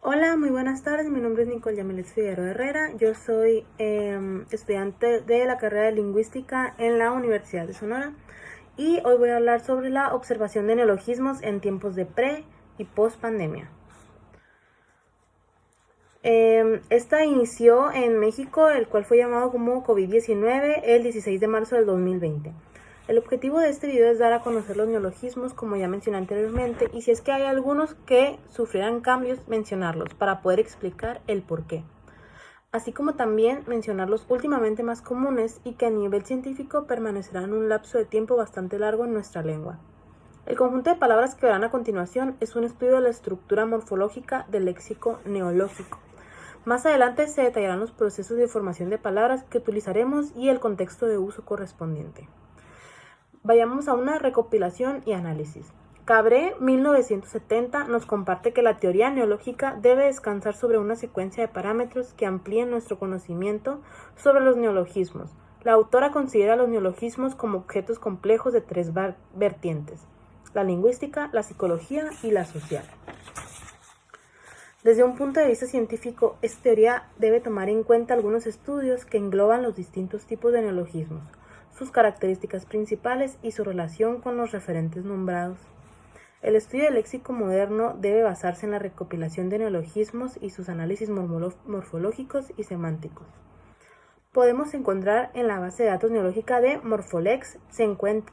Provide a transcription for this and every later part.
Hola, muy buenas tardes. Mi nombre es Nicole Yamelet Figueroa Herrera. Yo soy estudiante de la carrera de Lingüística en la Universidad de Sonora y hoy voy a hablar sobre la observación de neologismos en tiempos de pre y post pandemia. Esta inició en México, el cual fue llamado como COVID-19 el 16 de marzo del 2020. El objetivo de este video es dar a conocer los neologismos, como ya mencioné anteriormente, y si es que hay algunos que sufrieran cambios, mencionarlos para poder explicar el porqué. Así como también mencionar los últimamente más comunes y que a nivel científico permanecerán un lapso de tiempo bastante largo en nuestra lengua. El conjunto de palabras que verán a continuación es un estudio de la estructura morfológica del léxico neológico. Más adelante se detallarán los procesos de formación de palabras que utilizaremos y el contexto de uso correspondiente. Vayamos a una recopilación y análisis. Cabré, 1970, nos comparte que la teoría neológica debe descansar sobre una secuencia de parámetros que amplíen nuestro conocimiento sobre los neologismos. La autora considera los neologismos como objetos complejos de tres vertientes: la lingüística, la psicología y la social. Desde un punto de vista científico, esta teoría debe tomar en cuenta algunos estudios que engloban los distintos tipos de neologismos, sus características principales y su relación con los referentes nombrados. El estudio del léxico moderno debe basarse en la recopilación de neologismos y sus análisis morfológicos y semánticos. Podemos encontrar en la base de datos neológica de Morpholex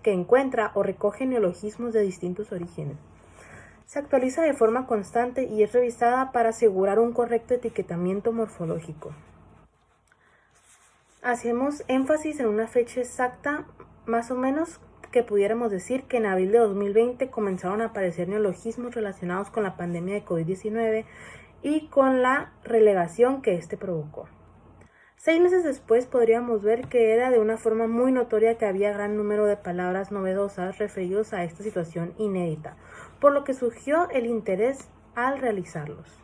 que encuentra o recoge neologismos de distintos orígenes. Se actualiza de forma constante y es revisada para asegurar un correcto etiquetamiento morfológico. Hacemos énfasis en una fecha exacta, más o menos, que pudiéramos decir que en abril de 2020 comenzaron a aparecer neologismos relacionados con la pandemia de COVID-19 y con la relegación que este provocó. 6 meses después podríamos ver que era de una forma muy notoria que había gran número de palabras novedosas referidos a esta situación inédita, por lo que surgió el interés al analizarlos.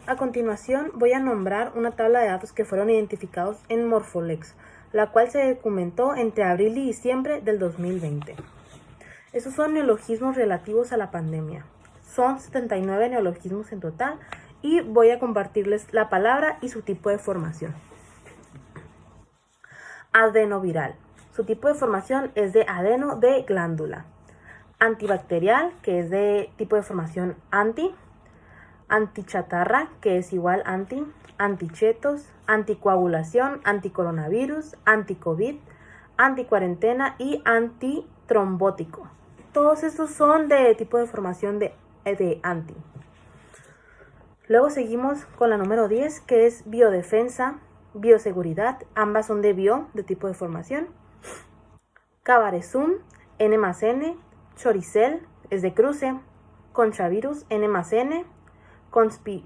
A continuación voy a nombrar una tabla de datos que fueron identificados en Morpholex, la cual se documentó entre abril y diciembre del 2020. Esos son neologismos relativos a la pandemia. Son 79 neologismos en total y voy a compartirles la palabra y su tipo de formación. Adenoviral. Su tipo de formación es de adeno de glándula. Antibacterial, que es de tipo de formación anti. Antichatarra, que es igual anti. Antichetos, anticoagulación, anticoronavirus, anticovid, anticuarentena y antitrombótico. Todos estos son de tipo de formación de anti. Luego seguimos con la número 10, que es biodefensa, bioseguridad. Ambas son de de tipo de formación. Cabaresum, N más N. Choricel, es de cruce. Conchavirus, N más N.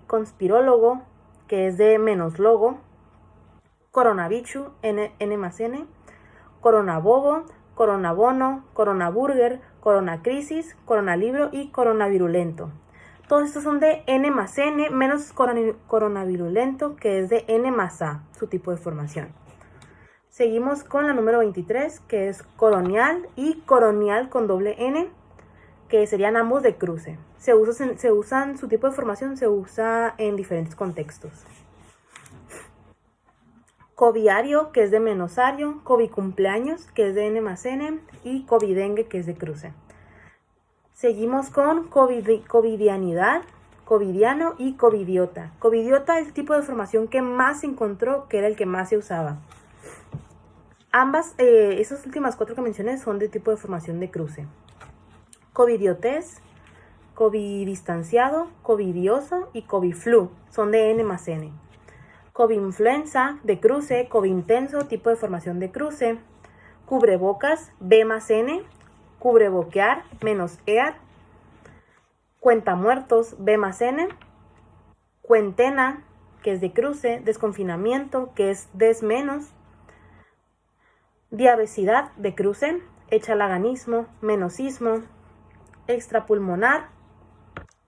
Conspirólogo, que es de menos logo. Coronavichu, N más N. Coronabobo, coronabono, coronaburger, coronacrisis, coronalibro y coronavirulento. Todos estos son de N más N menos coronavirulento, que es de N más A, su tipo de formación. Seguimos con la número 23, que es coronial y coronial con doble N, que serían ambos de cruce. Su tipo de formación se usa en diferentes contextos. Coviario, que es de menosario, covicumpleaños, que es de N más N, y covidengue, que es de cruce. Seguimos con covidianidad, covidiano y covidiota. Covidiota es el tipo de formación que más se encontró, que era el que más se usaba. Esas últimas 4 que mencioné son de tipo de formación de cruce. Covidiotes, covidistanciado, covidioso y coviflu son de N más N. Covinfluenza, de cruce. Covintenso, tipo de formación de cruce. Cubrebocas, B más N. Cubreboquear, menos EAR. Cuentamuertos, B más N. Cuentena, que es de cruce. Desconfinamiento, que es des menos. Diabesidad, de cruce. Echalaganismo, menosismo. Extrapulmonar,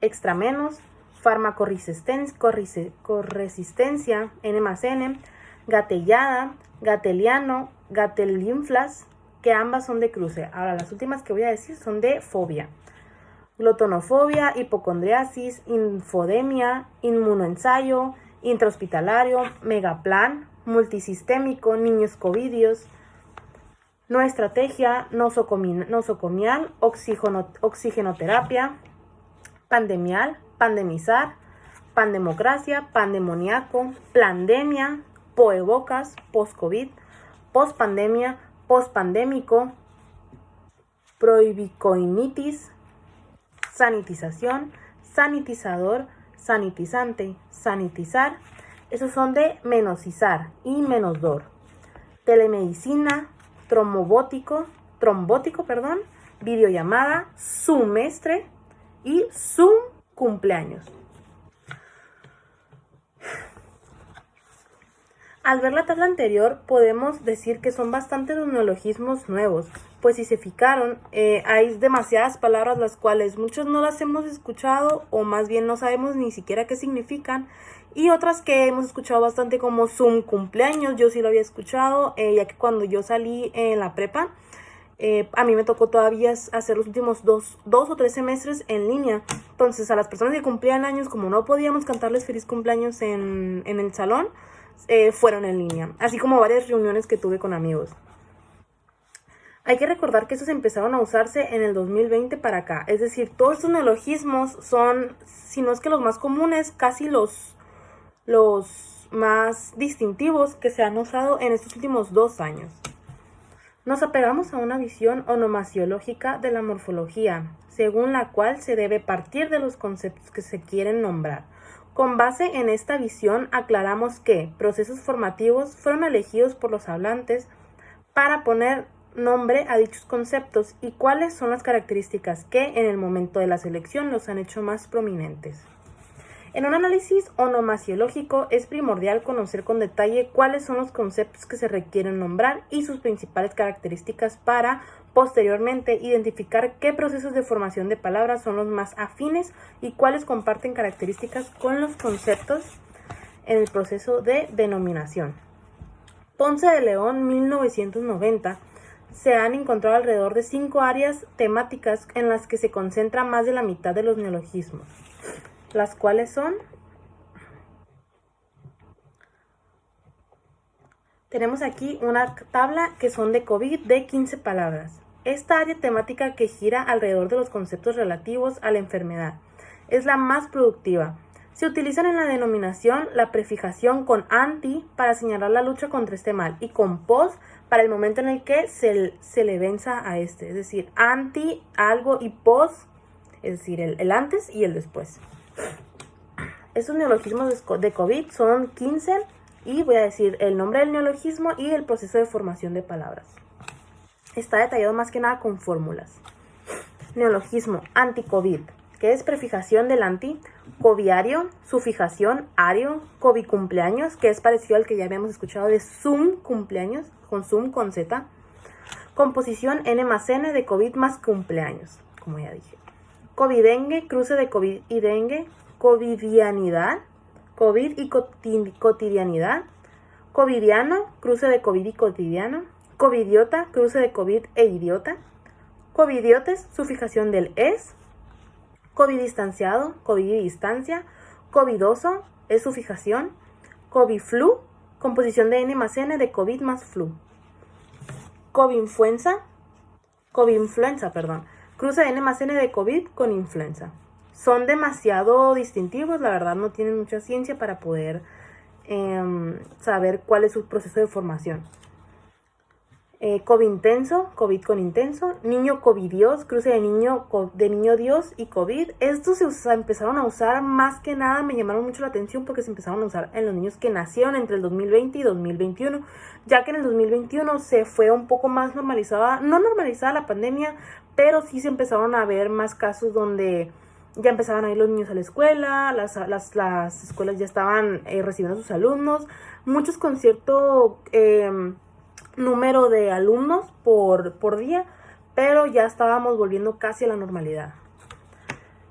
extra menos. Farmacoresistencia, N más N. Gatellada, gateliano, gatelinflas, que ambas son de cruce. Ahora, las últimas que voy a decir son de fobia. glotonofobia, hipocondriasis, infodemia, inmunoensayo, intrahospitalario, megaplan, multisistémico, niños covidios, no estrategia, nosocomial, oxigenoterapia, pandemial, pandemizar, pandemocracia, pandemoniaco, plandemia, poebocas, post-COVID, post-pandemia, post-pandémico, prohibicoinitis, sanitización, sanitizador, sanitizante, sanitizar. Esos son de menosizar y menosdor. Telemedicina, trombótico, videollamada, sumestre y Zoom cumpleaños. Al ver la tabla anterior, podemos decir que son bastantes los neologismos nuevos, pues si se fijaron, hay demasiadas palabras las cuales muchos no las hemos escuchado o más bien no sabemos ni siquiera qué significan, y otras que hemos escuchado bastante como Zoom cumpleaños. Yo sí lo había escuchado, ya que cuando yo salí en la prepa, a mí me tocó todavía hacer los últimos dos o tres semestres en línea. Entonces a las personas que cumplían años, como no podíamos cantarles feliz cumpleaños en el salón, fueron en línea, así como varias reuniones que tuve con amigos. Hay que recordar que estos empezaron a usarse en el 2020 para acá, es decir, todos estos neologismos son, si no es que los más comunes, casi los más distintivos que se han usado en estos últimos 2 años. Nos apegamos a una visión onomasiológica de la morfología, según la cual se debe partir de los conceptos que se quieren nombrar. Con base en esta visión, aclaramos que procesos formativos fueron elegidos por los hablantes para poner nombre a dichos conceptos y cuáles son las características que en el momento de la selección los han hecho más prominentes. En un análisis onomasiológico es primordial conocer con detalle cuáles son los conceptos que se requieren nombrar y sus principales características para, posteriormente, identificar qué procesos de formación de palabras son los más afines y cuáles comparten características con los conceptos en el proceso de denominación. Ponce de León, 1990, se han encontrado alrededor de 5 áreas temáticas en las que se concentra más de la mitad de los neologismos, las cuales son: tenemos aquí una tabla que son de COVID de 15 palabras. Esta área temática que gira alrededor de los conceptos relativos a la enfermedad es la más productiva. Se utilizan en la denominación la prefijación con anti para señalar la lucha contra este mal y con pos para el momento en el que se le venza a este. Es decir, anti, algo, y pos, es decir, el antes y el después. Estos neologismos de COVID son 15 y voy a decir el nombre del neologismo y el proceso de formación de palabras. Está detallado más que nada con fórmulas. Neologismo anti-COVID, que es prefijación del anti, coviario, sufijación, ario, covicumpleaños, que es parecido al que ya habíamos escuchado de Zoom cumpleaños, con Zoom con Z, composición N más N de COVID más cumpleaños, como ya dije. Covidengue, cruce de COVID y dengue, covidianidad, COVID y cotidianidad, covidiano, cruce de COVID y cotidiano, covidiota, cruce de COVID e idiota, covidiotes, sufijación del es, covidistanciado, COVID y distancia, covidoso, es sufijación, coviflu, composición de N más N de COVID más flu, covinfluenza, cruce de N más N de COVID con influenza. Son demasiado distintivos, la verdad no tienen mucha ciencia para poder saber cuál es su proceso de formación. Covintenso, COVID con intenso, niño covidios, cruce de niño Dios y COVID. Estos se empezaron a usar más que nada, me llamaron mucho la atención porque se empezaron a usar en los niños que nacieron entre el 2020 y 2021, ya que en el 2021 se fue un poco más normalizada, no normalizada la pandemia, pero sí se empezaron a ver más casos donde ya empezaban a ir los niños a la escuela, las escuelas ya estaban recibiendo a sus alumnos, muchos con cierto número de alumnos por día, pero ya estábamos volviendo casi a la normalidad.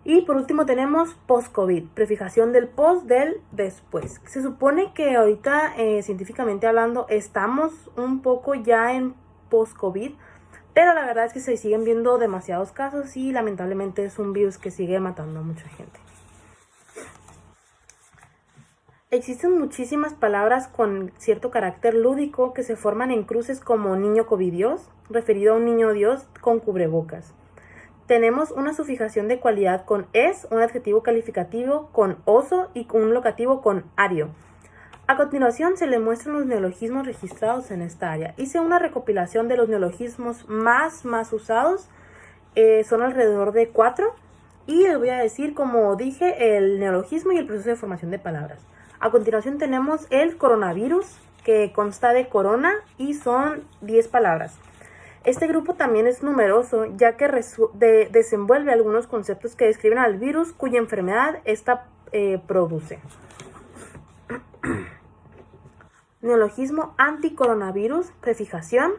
Y por último tenemos post-COVID, prefijación del post del después. Se supone que ahorita, científicamente hablando, estamos un poco ya en post-COVID, Pero la verdad es que se siguen viendo demasiados casos y lamentablemente es un virus que sigue matando a mucha gente. Existen muchísimas palabras con cierto carácter lúdico que se forman en cruces como niño covidios, referido a un niño Dios con cubrebocas. Tenemos una sufijación de cualidad con es, un adjetivo calificativo con oso y un locativo con ario. A continuación se le muestran los neologismos registrados en esta área. Hice una recopilación de los neologismos más usados, son alrededor de 4, y les voy a decir, como dije, el neologismo y el proceso de formación de palabras. A continuación tenemos el coronavirus, que consta de corona y son 10 palabras. Este grupo también es numeroso, ya que desenvuelve algunos conceptos que describen al virus cuya enfermedad esta produce. Neologismo anticoronavirus, prefijación.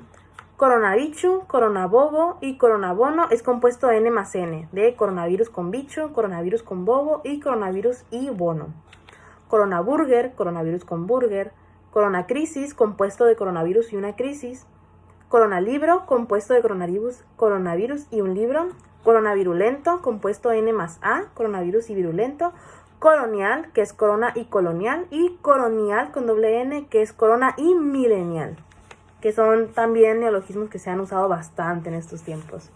Coronabicho, coronabobo y coronabono es compuesto de N más N, de coronavirus con bicho, coronavirus con bobo y coronavirus y bono. Coronaburger, coronavirus con burger. Coronacrisis, compuesto de coronavirus y una crisis. Coronalibro, compuesto de coronavirus y un libro. Coronavirulento, compuesto de N más A, coronavirus y virulento. Colonial, que es corona y colonial. Y coronial con doble N, que es corona y milenial, que son también neologismos que se han usado bastante en estos tiempos.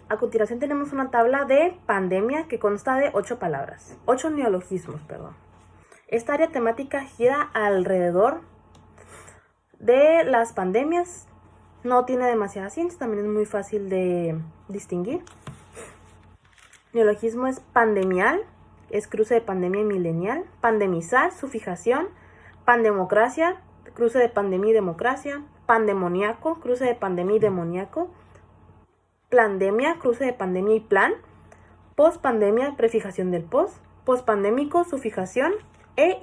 A continuación tenemos una tabla de pandemia que consta de 8 palabras, 8 neologismos, perdón. Esta área temática gira alrededor de las pandemias, no tiene demasiada ciencia, también es muy fácil de distinguir. Neologismo es pandemial, es cruce de pandemia y milenial. Pandemizar, sufijación. Pandemocracia, cruce de pandemia y democracia. Pandemoniaco, cruce de pandemia y demoníaco. Plandemia, cruce de pandemia y plan. Postpandemia, prefijación del post. Postpandémico, sufijación. E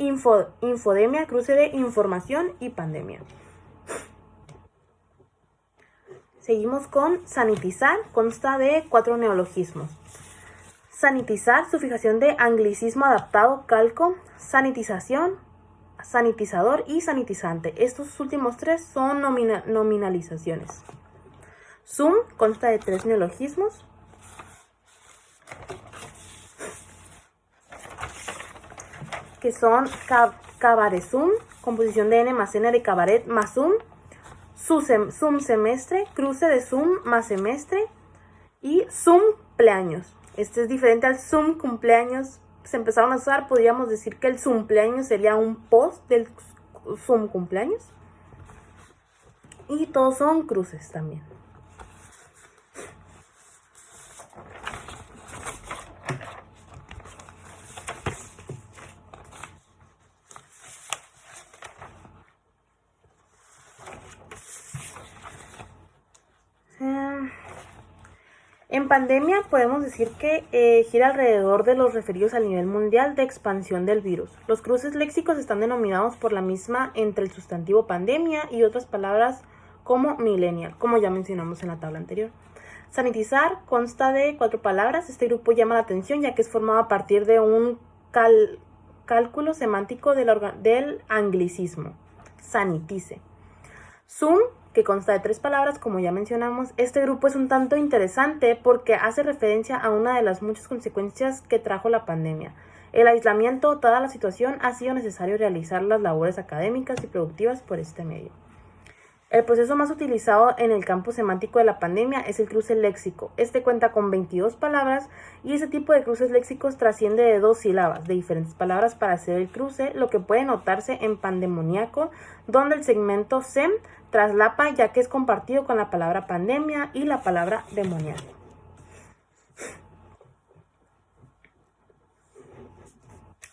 infodemia, cruce de información y pandemia. Seguimos con sanitizar, consta de 4 neologismos. Sanitizar, sufijación de anglicismo adaptado, calco. Sanitización, sanitizador y sanitizante. Estos últimos 3 son nominalizaciones. Zoom consta de 3 neologismos. Que son cabaretzoom, composición de N más N de cabaret más zoom. Zoom semestre, cruce de Zoom más semestre. Y Zoom cumpleaños. Este es diferente al Zoom cumpleaños. Se empezaron a usar, podríamos decir que el cumpleaños sería un post del Zoom cumpleaños. Y todos son cruces también. En pandemia podemos decir que gira alrededor de los referidos al nivel mundial de expansión del virus. Los cruces léxicos están denominados por la misma entre el sustantivo pandemia y otras palabras como millennial, como ya mencionamos en la tabla anterior. Sanitizar consta de 4 palabras. Este grupo llama la atención ya que es formado a partir de un cálculo semántico del anglicismo. Sanitice. Zoom, que consta de 3 palabras, como ya mencionamos. Este grupo es un tanto interesante porque hace referencia a una de las muchas consecuencias que trajo la pandemia. El aislamiento, dada la situación, ha sido necesario realizar las labores académicas y productivas por este medio. El proceso más utilizado en el campo semántico de la pandemia es el cruce léxico. Este cuenta con 22 palabras y ese tipo de cruces léxicos trasciende de 2 sílabas de diferentes palabras para hacer el cruce, lo que puede notarse en pandemoniaco, donde el segmento sem traslapa ya que es compartido con la palabra pandemia y la palabra demoníaco.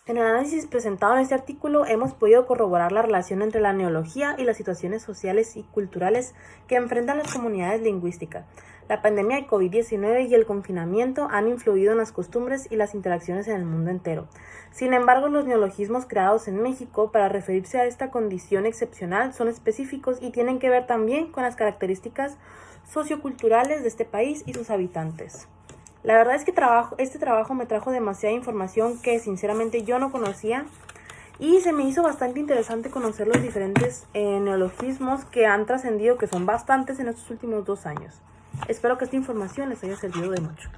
En el análisis presentado en este artículo hemos podido corroborar la relación entre la neología y las situaciones sociales y culturales que enfrentan las comunidades lingüísticas. La pandemia de COVID-19 y el confinamiento han influido en las costumbres y las interacciones en el mundo entero. Sin embargo, los neologismos creados en México para referirse a esta condición excepcional son específicos y tienen que ver también con las características socioculturales de este país y sus habitantes. La verdad es que este trabajo me trajo demasiada información que sinceramente yo no conocía Y se me hizo bastante interesante conocer los diferentes neologismos que han trascendido, que son bastantes en estos últimos 2 años. Espero que esta información les haya servido de mucho.